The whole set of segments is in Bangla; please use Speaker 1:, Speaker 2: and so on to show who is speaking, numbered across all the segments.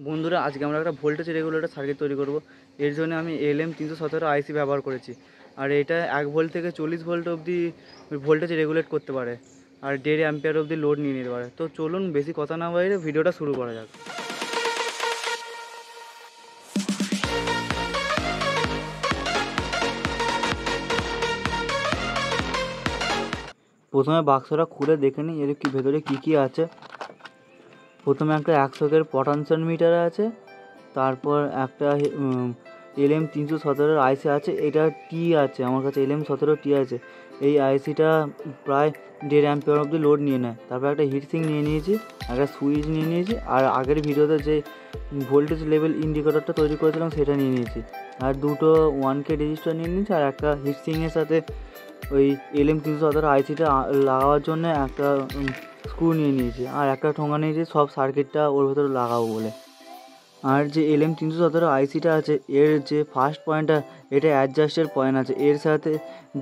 Speaker 1: বন্ধুরা, আজকে আমরা একটা ভোল্টেজ রেগুলেটর সার্কিট তৈরি করব। এর জন্য আমি LM317 আইসি ব্যবহার করেছি। আর এটা 1 ভোল্ট থেকে 40 ভোল্ট অবধি ভোল্টেজ রেগুলেট করতে পারে, আর 1.5 অ্যাম্পিয়ার অবধি লোড নিয়ে নিতে পারে। তো চলুন বেশি কথা না বাইরে ভিডিওটা শুরু করা যাক। প্রথমে বাক্সটা খুলে দেখে নিই এর কি ভেতরে কী আছে। প্রথমে একটা 100 পটেনশিয়াল মিটার আছে, তারপর একটা LM317 আইসি আছে। এটা টি আছে, আমার কাছে LM17 টি আছে। এই আইসিটা প্রায় 1.5 অ্যাম্পিয়ার অবধি লোড নিয়ে নেয়। তারপর একটা হিটসিঙ্ক নিয়ে নিয়েছি, একটা সুইচ নিয়ে নিয়েছি, আর আগের ভিডিওতে যে ভোল্টেজ লেভেল ইন্ডিকেটরটা তৈরি করেছিলাম সেটা নিয়ে নিয়েছি, আর দুটো 1K রেজিস্টার নিয়ে নিয়েছি, আর একটা হিটসিংয়ের সাথে ওই LM317 আইসিটা লাগাবার জন্য একটা স্ক্রু নিয়ে নিয়েছি, আর একটা ঠোঙা নিয়েছি সব সার্কিটটা ওর ভেতরে লাগাবো বলে। আর যে LM317 আইসিটা আছে এর যে ফার্স্ট পয়েন্টটা, এটা অ্যাডজাস্টের পয়েন্ট আছে। এর সাথে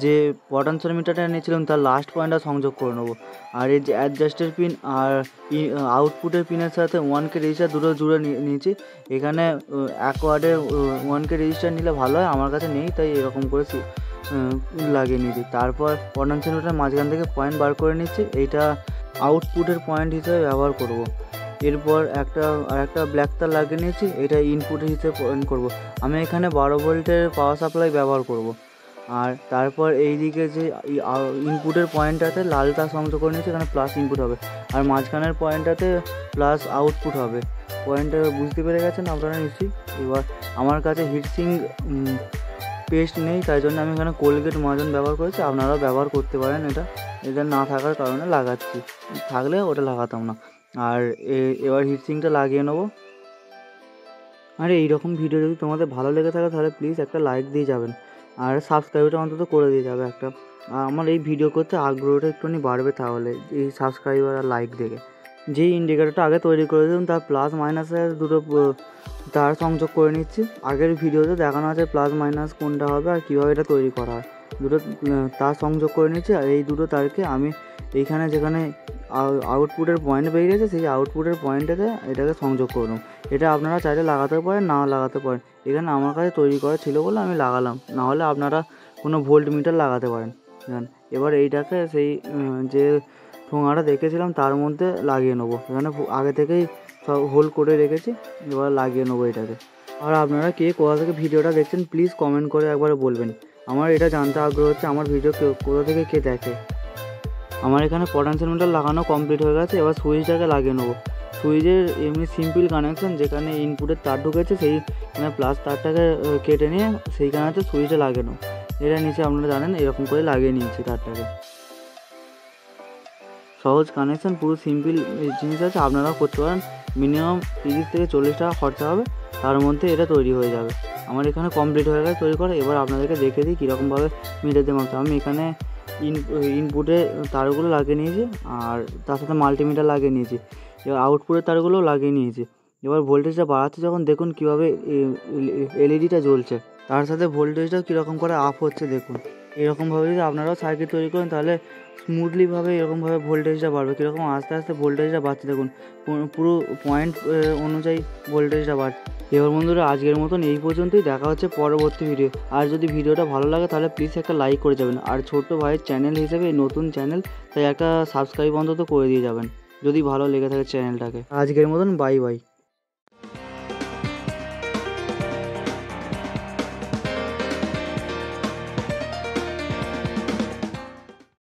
Speaker 1: যে পটেনশিয়াল মিটারটা নিয়েছিলাম তার লাস্ট পয়েন্টটা সংযোগ করে নেবো। আর এই যে অ্যাডজাস্টের পিন আর আউটপুটের পিনের সাথে 1K রেজিস্টার দুটো জুড়ে নিয়েছি। এখানে 1 ওয়াটের 1K রেজিস্টার নিলে ভালো হয়, আমার কাছে নেই তাই এরকম করে লাগিয়ে নিয়েছি। তারপর পটেনশিয়াল মিটার মাঝখান থেকে পয়েন্ট বার করে নিচ্ছি, এইটা আউটপুটের পয়েন্ট হিসেবে ব্যবহার করব। এরপর একটা ব্ল্যাক তার লাগিয়ে নিয়েছি, এটা ইনপুটের হিসেবে পয়েন্ট করব। আমি এখানে 12 ভোল্টের পাওয়ার সাপ্লাই ব্যবহার করব। আর তারপর এই দিকে যে ইনপুটের পয়েন্টটাতে লাল তার সংযোগ করে নিয়েছি, এখানে প্লাস ইনপুট হবে, আর মাঝখানের পয়েন্টটাতে প্লাস আউটপুট হবে। পয়েন্টটা বুঝতে পেরে গেছেন আপনারা নিশ্চয়ই। এবার আমার কাছে হিটসিং পেস্ট নেই, তাই জন্য আমি এখানে কোলগেট মাজন ব্যবহার করেছি। আপনারাও ব্যবহার করতে পারেন, এটা না থাকার কারণে লাগাচ্ছি, থাকলে ওটা লাগাতাম না। আর এবার হিটসিংটা লাগিয়ে নেবো। আর এইরকম ভিডিও যদি তোমাদের ভালো লেগে থাকে তাহলে প্লিজ একটা লাইক দিয়ে যাবেন, আর সাবস্ক্রাইবটা অন্তত করে দিয়ে যাবে একটা। আর আমার এই ভিডিও করতে আগ্রহটা একটুখানি বাড়বে তাহলে, এই সাবস্ক্রাইবার আর লাইক দেখে। যেই ইন্ডিকেটরটা আগে তৈরি করেছিলাম তার প্লাস মাইনাসে দুটো তার সংযোগ করে নিচ্ছি। আগের ভিডিওতে দেখানো আছে প্লাস মাইনাস কোনটা হবে আর কীভাবে এটা তৈরি করা হয়। দুটো তার সংযোগ করে নিচ্ছি, আর এই দুটো তারকে আমি এইখানে যেখানে আউটপুটের পয়েন্ট বেরিয়েছে সেই আউটপুটের পয়েন্টেতে এটাকে সংযোগ করলাম। এটা আপনারা চাইলে লাগাতে পারেন, না লাগাতে পারেন। এখানে আমার কাছে তৈরি করা ছিল বলে আমি লাগালাম, না হলে আপনারা কোনো ভোল্ট মিটার লাগাতে পারেন। এবার এইটাকে সেই যে ঠোঙাটা দেখেছিলাম তার মধ্যে লাগিয়ে নেবো। এখানে আগে থেকেই সব হোল করে রেখেছি, এবার লাগিয়ে নেবো এটাকে। আর আপনারা কে কোথা থেকে ভিডিওটা দেখছেন প্লিজ কমেন্ট করে একবার বলবেন, আমার এটা জানতে আগ্রহ হচ্ছে আমার ভিডিও কোথা থেকে কে দেখে। আমার এখানে পটেনশিয়াল মিটার লাগানো কমপ্লিট হয়ে গেছে। এবার সুইচটাকে লাগিয়ে নেবো। সুইচের এমনি সিম্পল কানেকশন, যেখানে ইনপুটের তার ঢুকেছে সেইখানে প্লাস তারটাকে কেটে নিয়ে সেইখানেতে সুইচে লাগিয়ে নেবো। এটা নিচে আপনারা জানেন এরকম করে লাগিয়ে নিয়েছি তারটাকে। সহজ কানেকশন, পুরো সিম্পল জিনিস আছে, আপনারাও করতে পারেন। মিনিমাম 30 থেকে 40 টাকা খরচা হবে, তার মধ্যে এটা তৈরি হয়ে যাবে। আমার এখানে কমপ্লিট হয়ে গেছে তৈরি করা। এবার আপনাদেরকে দেখে দিই কীরকমভাবে মিটার দিয়ে মাপতে। আমি এখানে ইনপুটে তারগুলো লাগিয়ে নিয়েছি, আর তার সাথে মাল্টিমিটার লাগিয়ে নিয়েছি। এবার আউটপুটের তারগুলোও লাগিয়ে নিয়েছি। এবার ভোল্টেজটা বাড়াচ্ছি যখন দেখুন কীভাবে এলইডিটা জ্বলছে, তার সাথে ভোল্টেজটাও কীরকম করে আপ হচ্ছে দেখুন। এরকমভাবে যদি আপনারাও সার্কিট তৈরি করেন তাহলে স্মুথলিভাবে এরকমভাবে ভোল্টেজটা বাড়বে। কীরকম আস্তে আস্তে ভোল্টেজটা বাড়ছে দেখুন, পুরো পয়েন্ট অনুযায়ী ভোল্টেজটা বাড়ছে। এবার বন্ধুরা, আজকের মতন এই পর্যন্তই। দেখা হচ্ছে পরবর্তী ভিডিও। আর যদি ভিডিওটা ভালো লাগে তাহলে প্লিজ একটা লাইক করে যাবেন, আর ছোট্ট ভাইয়ের চ্যানেল হিসেবে নতুন চ্যানেল, তাই একটা সাবস্ক্রাইব অন্তত করে দিয়ে যাবেন যদি ভালো লেগে থাকে চ্যানেলটাকে। আজকের মতন বাই বাই।